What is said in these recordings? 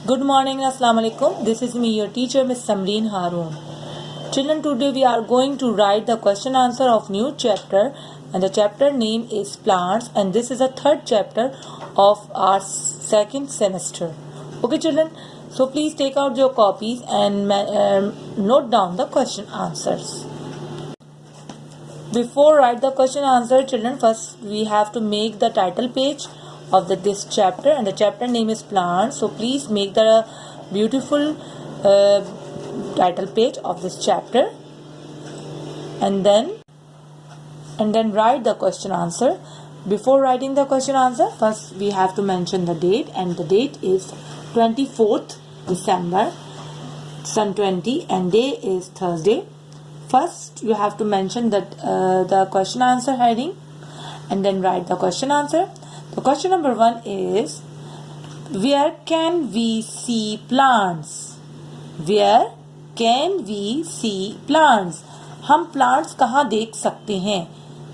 Good morning, Assalamu alaikum. This is me, your teacher, Miss Samreen Haroon. Children, today we are going to write the question answer of new chapter, and the chapter name is plants, and this is the third chapter of our second semester. Okay, children. So please take out your copies and note down the question answers. Before write the question answer, children, first we have to make the title page of this chapter, and the chapter name is plants. So please make the beautiful title page of this chapter, and then write the question answer. Before writing the question answer, first we have to mention the date, and the date is 24th December, Sun 20, and day is Thursday. First, you have to mention that the question answer heading, and then write the question answer. The question number 1 is, where can we see plants? Where can we see plants? हम plants कहाँ देख सकते हैं?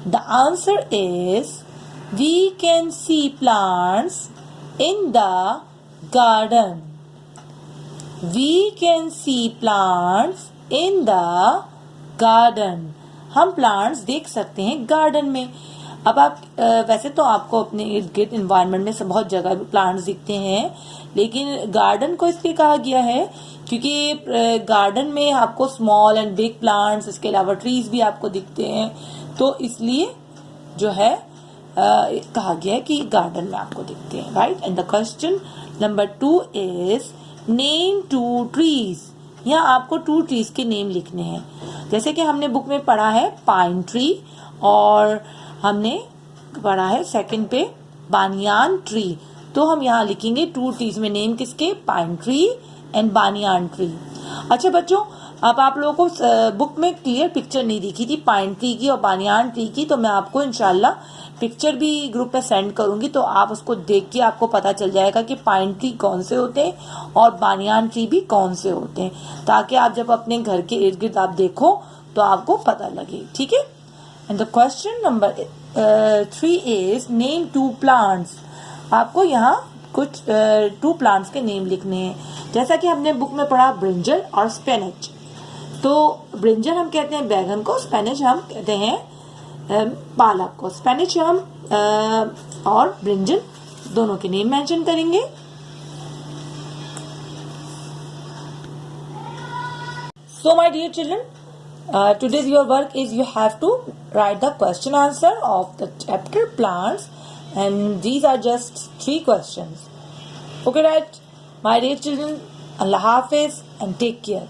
The answer is, we can see plants in the garden. We can see plants in the garden. हम plants देख सकते हैं garden में. अब आप वैसे तो आपको अपने इर्द गिर्द इन्वायरमेंट में बहुत जगह प्लांट्स दिखते हैं, लेकिन गार्डन को इसलिए कहा गया है क्योंकि गार्डन में आपको स्मॉल एंड बिग प्लांट्स, इसके अलावा ट्रीज भी आपको दिखते हैं, तो इसलिए जो है कहा गया है कि गार्डन में आपको दिखते हैं. Right. And the question number 2 is, name 2 trees. यहाँ आपको 2 ट्रीज के नेम लिखने हैं. जैसे कि हमने बुक में पढ़ा है पाइन ट्री, और हमने पढ़ा है सेकंड पे बानियान ट्री. तो हम यहाँ लिखेंगे 2 ट्रीज में नेम किसके? Pine tree and Baniyan tree. अच्छा बच्चों, अब आप लोगों को बुक में क्लियर पिक्चर नहीं दिखी थी पाइन ट्री की और बानियान ट्री की, तो मैं आपको इंशाल्लाह पिक्चर भी ग्रुप पे सेंड करूंगी, तो आप उसको देख के आपको पता चल जाएगा कि पाइन ट्री कौन से होते हैं और बानियान ट्री भी कौन से होते हैं, ताकि आप जब अपने घर के इर्द गिर्द आप देखो तो आपको पता लगे. ठीक है. And the question number 3 is, name 2 plants. आपको यहाँ कुछ 2 प्लांट्स के नेम लिखने हैं. जैसा कि हमने बुक में पढ़ा ब्रिंजल और स्पेनिच. तो ब्रिंजल हम कहते हैं बैगन को, स्पेनिच हम कहते हैं पालक को. स्पेनिच हम और ब्रिंजल दोनों के नेम मेंशन करेंगे. So my dear children, today's your work is you have to write the question answer of the chapter plants, and these are just 3 questions. Okay, right? My dear children, Allah Hafiz and take care.